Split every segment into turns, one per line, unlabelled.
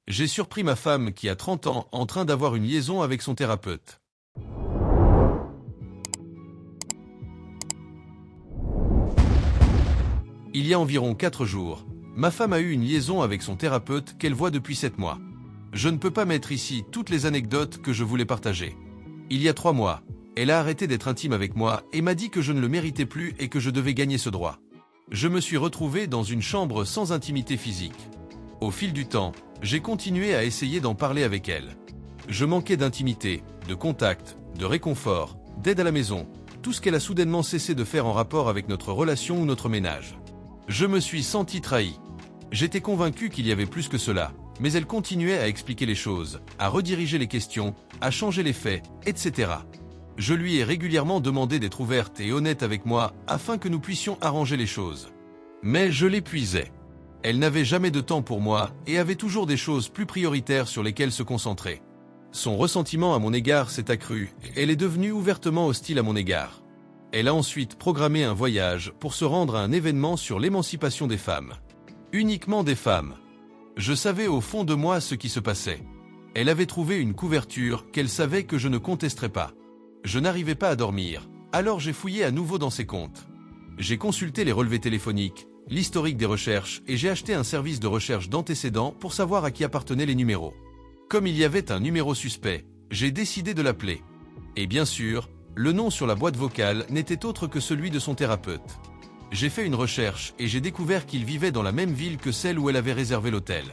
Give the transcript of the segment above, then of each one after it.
J'ai surpris ma femme qui a 30 ans en train d'avoir une liaison avec son thérapeute. Il y a environ 4 jours, ma femme a eu une liaison avec son thérapeute qu'elle voit depuis 7 mois. Je ne peux pas mettre ici toutes les anecdotes que je voulais partager. Il y a 3 mois, elle a arrêté d'être intime avec moi et m'a dit que je ne le méritais plus et que je devais gagner ce droit. Je me suis retrouvé dans une chambre sans intimité physique. Au fil du temps, j'ai continué à essayer d'en parler avec elle. Je manquais d'intimité, de contact, de réconfort, d'aide à la maison, tout ce qu'elle a soudainement cessé de faire en rapport avec notre relation ou notre ménage. Je me suis senti trahi. J'étais convaincu qu'il y avait plus que cela, mais elle continuait à expliquer les choses, à rediriger les questions, à changer les faits, etc. Je lui ai régulièrement demandé d'être ouverte et honnête avec moi afin que nous puissions arranger les choses. Mais je l'épuisais. Elle n'avait jamais de temps pour moi et avait toujours des choses plus prioritaires sur lesquelles se concentrer. Son ressentiment à mon égard s'est accru et elle est devenue ouvertement hostile à mon égard. Elle a ensuite programmé un voyage pour se rendre à un événement sur l'émancipation des femmes. Uniquement des femmes. Je savais au fond de moi ce qui se passait. Elle avait trouvé une couverture qu'elle savait que je ne contesterais pas. Je n'arrivais pas à dormir, alors j'ai fouillé à nouveau dans ses comptes. J'ai consulté les relevés téléphoniques, l'historique des recherches et j'ai acheté un service de recherche d'antécédents pour savoir à qui appartenaient les numéros. Comme il y avait un numéro suspect, j'ai décidé de l'appeler. Et bien sûr, le nom sur la boîte vocale n'était autre que celui de son thérapeute. J'ai fait une recherche et j'ai découvert qu'il vivait dans la même ville que celle où elle avait réservé l'hôtel.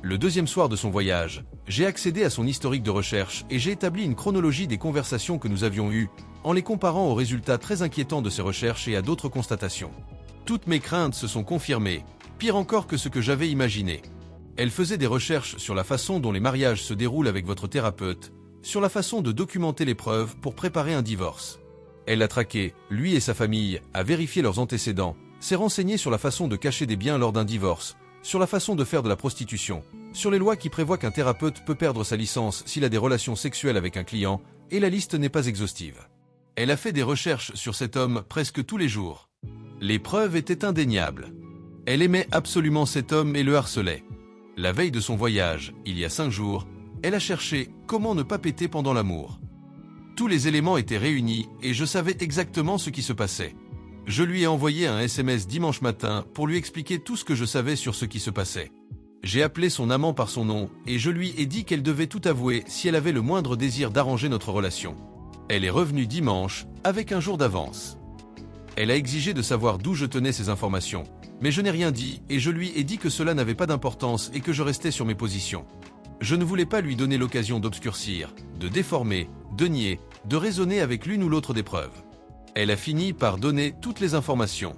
Le deuxième soir de son voyage, j'ai accédé à son historique de recherche et j'ai établi une chronologie des conversations que nous avions eues, en les comparant aux résultats très inquiétants de ces recherches et à d'autres constatations. Toutes mes craintes se sont confirmées, pire encore que ce que j'avais imaginé. Elle faisait des recherches sur la façon dont les mariages se déroulent avec votre thérapeute, sur la façon de documenter les preuves pour préparer un divorce. Elle l'a traqué, lui et sa famille, a vérifié leurs antécédents, s'est renseignée sur la façon de cacher des biens lors d'un divorce, sur la façon de faire de la prostitution, sur les lois qui prévoient qu'un thérapeute peut perdre sa licence s'il a des relations sexuelles avec un client, et la liste n'est pas exhaustive. Elle a fait des recherches sur cet homme presque tous les jours. Les preuves étaient indéniables. Elle aimait absolument cet homme et le harcelait. La veille de son voyage, il y a 5 jours, elle a cherché comment ne pas péter pendant l'amour. Tous les éléments étaient réunis et je savais exactement ce qui se passait. Je lui ai envoyé un SMS dimanche matin pour lui expliquer tout ce que je savais sur ce qui se passait. J'ai appelé son amant par son nom et je lui ai dit qu'elle devait tout avouer si elle avait le moindre désir d'arranger notre relation. Elle est revenue dimanche avec un jour d'avance. Elle a exigé de savoir d'où je tenais ces informations, mais je n'ai rien dit et je lui ai dit que cela n'avait pas d'importance et que je restais sur mes positions. Je ne voulais pas lui donner l'occasion d'obscurcir, de déformer, de nier, de raisonner avec l'une ou l'autre des preuves. Elle a fini par donner toutes les informations.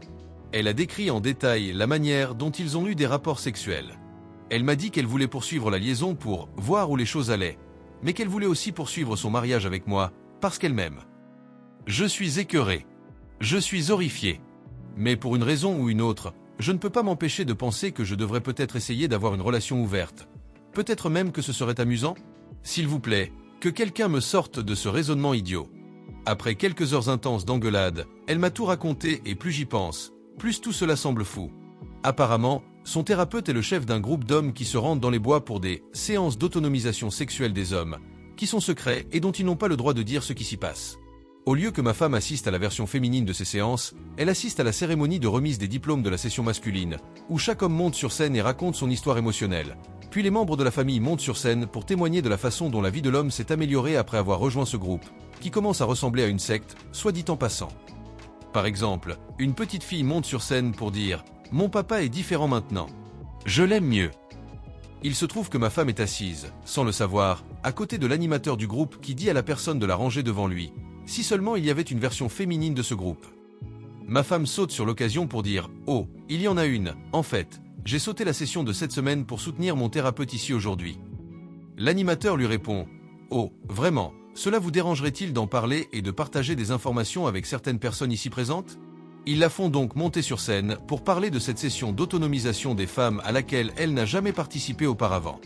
Elle a décrit en détail la manière dont ils ont eu des rapports sexuels. Elle m'a dit qu'elle voulait poursuivre la liaison pour voir où les choses allaient, mais qu'elle voulait aussi poursuivre son mariage avec moi parce qu'elle m'aime. Je suis écœuré. Je suis horrifié. Mais pour une raison ou une autre, je ne peux pas m'empêcher de penser que je devrais peut-être essayer d'avoir une relation ouverte. Peut-être même que ce serait amusant. S'il vous plaît, que quelqu'un me sorte de ce raisonnement idiot. Après quelques heures intenses d'engueulade, elle m'a tout raconté et plus j'y pense, plus tout cela semble fou. Apparemment, son thérapeute est le chef d'un groupe d'hommes qui se rendent dans les bois pour des séances d'autonomisation sexuelle des hommes, qui sont secrets et dont ils n'ont pas le droit de dire ce qui s'y passe. Au lieu que ma femme assiste à la version féminine de ces séances, elle assiste à la cérémonie de remise des diplômes de la session masculine, où chaque homme monte sur scène et raconte son histoire émotionnelle. Puis les membres de la famille montent sur scène pour témoigner de la façon dont la vie de l'homme s'est améliorée après avoir rejoint ce groupe, qui commence à ressembler à une secte, soit dit en passant. Par exemple, une petite fille monte sur scène pour dire « Mon papa est différent maintenant. Je l'aime mieux ». Il se trouve que ma femme est assise, sans le savoir, à côté de l'animateur du groupe qui dit à la personne de la ranger devant lui « Si seulement il y avait une version féminine de ce groupe ». Ma femme saute sur l'occasion pour dire « Oh, il y en a une, en fait. J'ai sauté la session de cette semaine pour soutenir mon thérapeute ici aujourd'hui. » L'animateur lui répond « Oh, vraiment, cela vous dérangerait-il d'en parler et de partager des informations avec certaines personnes ici présentes ?» Ils la font donc monter sur scène pour parler de cette session d'autonomisation des femmes à laquelle elle n'a jamais participé auparavant.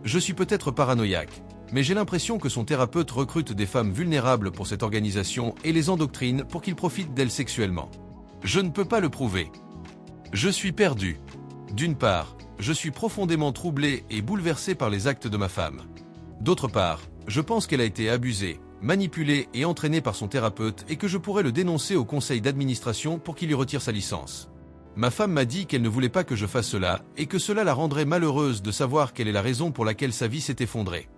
Je suis peut-être paranoïaque, mais j'ai l'impression que son thérapeute recrute des femmes vulnérables pour cette organisation et les endoctrine pour qu'ils profitent d'elles sexuellement. Je ne peux pas le prouver. Je suis perdu. D'une part, Je suis profondément troublé et bouleversé par les actes de ma femme. D'autre part, je pense qu'elle a été abusée, manipulée et entraînée par son thérapeute et que je pourrais le dénoncer au conseil d'administration pour qu'il lui retire sa licence. Ma femme m'a dit qu'elle ne voulait pas que je fasse cela et que cela la rendrait malheureuse de savoir quelle est la raison pour laquelle sa vie s'est effondrée.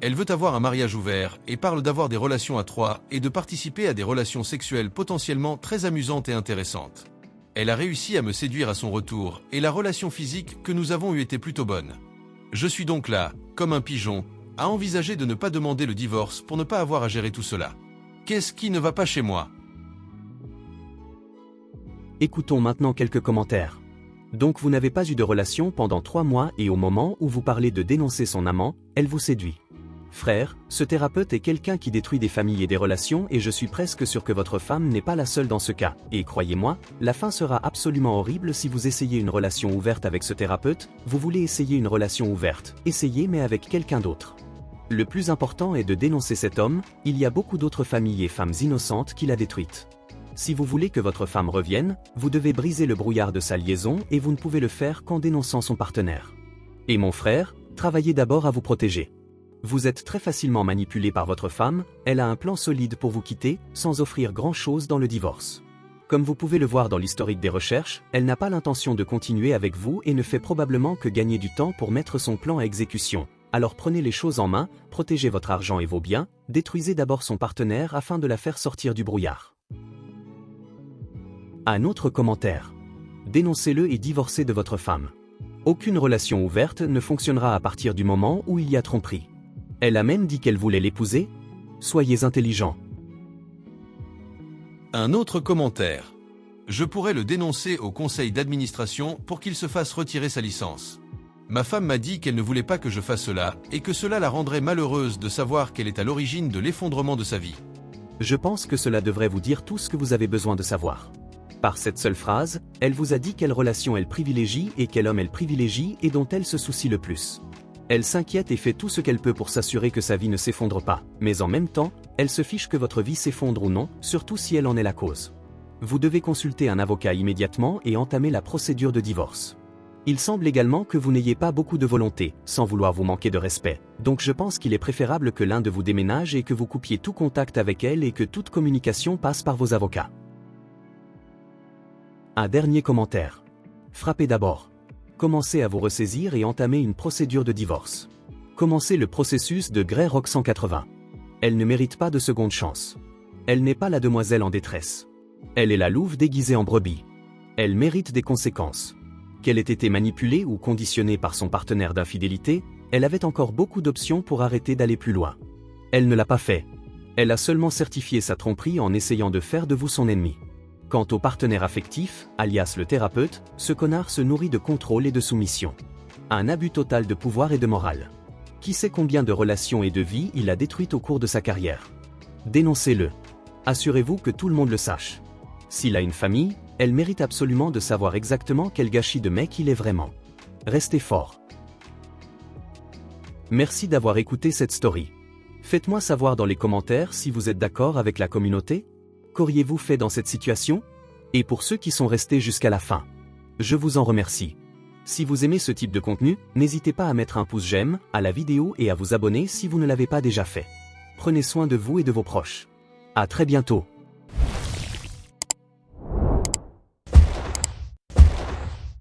Elle veut avoir un mariage ouvert et parle d'avoir des relations à trois et de participer à des relations sexuelles potentiellement très amusantes et intéressantes. Elle a réussi à me séduire à son retour et la relation physique que nous avons eue était plutôt bonne. Je suis donc là, comme un pigeon, à envisager de ne pas demander le divorce pour ne pas avoir à gérer tout cela. Qu'est-ce qui ne va pas chez moi ?
Écoutons maintenant quelques commentaires. Donc vous n'avez pas eu de relation pendant 3 mois et au moment où vous parlez de dénoncer son amant, elle vous séduit. Frère, ce thérapeute est quelqu'un qui détruit des familles et des relations et je suis presque sûr que votre femme n'est pas la seule dans ce cas. Et croyez-moi, la fin sera absolument horrible si vous essayez une relation ouverte avec ce thérapeute, vous voulez essayer une relation ouverte, essayez mais avec quelqu'un d'autre. Le plus important est de dénoncer cet homme, il y a beaucoup d'autres familles et femmes innocentes qu'il a détruites. Si vous voulez que votre femme revienne, vous devez briser le brouillard de sa liaison et vous ne pouvez le faire qu'en dénonçant son partenaire. Et mon frère, travaillez d'abord à vous protéger. Vous êtes très facilement manipulé par votre femme, elle a un plan solide pour vous quitter, sans offrir grand-chose dans le divorce. Comme vous pouvez le voir dans l'historique des recherches, elle n'a pas l'intention de continuer avec vous et ne fait probablement que gagner du temps pour mettre son plan à exécution. Alors prenez les choses en main, protégez votre argent et vos biens, détruisez d'abord son partenaire afin de la faire sortir du brouillard. Un autre commentaire. Dénoncez-le et divorcez de votre femme. Aucune relation ouverte ne fonctionnera à partir du moment où il y a tromperie. Elle a même dit qu'elle voulait l'épouser. Soyez intelligent.
Un autre commentaire. Je pourrais le dénoncer au conseil d'administration pour qu'il se fasse retirer sa licence. Ma femme m'a dit qu'elle ne voulait pas que je fasse cela et que cela la rendrait malheureuse de savoir qu'elle est à l'origine de l'effondrement de sa vie.
Je pense que cela devrait vous dire tout ce que vous avez besoin de savoir. Par cette seule phrase, elle vous a dit quelle relation elle privilégie et quel homme elle privilégie et dont elle se soucie le plus. Elle s'inquiète et fait tout ce qu'elle peut pour s'assurer que sa vie ne s'effondre pas, mais en même temps, elle se fiche que votre vie s'effondre ou non, surtout si elle en est la cause. Vous devez consulter un avocat immédiatement et entamer la procédure de divorce. Il semble également que vous n'ayez pas beaucoup de volonté, sans vouloir vous manquer de respect, donc je pense qu'il est préférable que l'un de vous déménage et que vous coupiez tout contact avec elle et que toute communication passe par vos avocats. Un dernier commentaire. Frappez d'abord. Commencez à vous ressaisir et entamer une procédure de divorce. Commencez le processus de Grey Rock 180. Elle ne mérite pas de seconde chance. Elle n'est pas la demoiselle en détresse. Elle est la louve déguisée en brebis. Elle mérite des conséquences. Qu'elle ait été manipulée ou conditionnée par son partenaire d'infidélité, elle avait encore beaucoup d'options pour arrêter d'aller plus loin. Elle ne l'a pas fait. Elle a seulement certifié sa tromperie en essayant de faire de vous son ennemi. Quant au partenaire affectif, alias le thérapeute, ce connard se nourrit de contrôle et de soumission. Un abus total de pouvoir et de morale. Qui sait combien de relations et de vies il a détruites au cours de sa carrière. Dénoncez-le. Assurez-vous que tout le monde le sache. S'il a une famille, elle mérite absolument de savoir exactement quel gâchis de mec il est vraiment. Restez fort. Merci d'avoir écouté cette story. Faites-moi savoir dans les commentaires si vous êtes d'accord avec la communauté. Qu'auriez-vous fait dans cette situation? Et pour ceux qui sont restés jusqu'à la fin, je vous en remercie. Si vous aimez ce type de contenu, n'hésitez pas à mettre un pouce j'aime à la vidéo et à vous abonner si vous ne l'avez pas déjà fait. Prenez soin de vous et de vos proches. À très bientôt.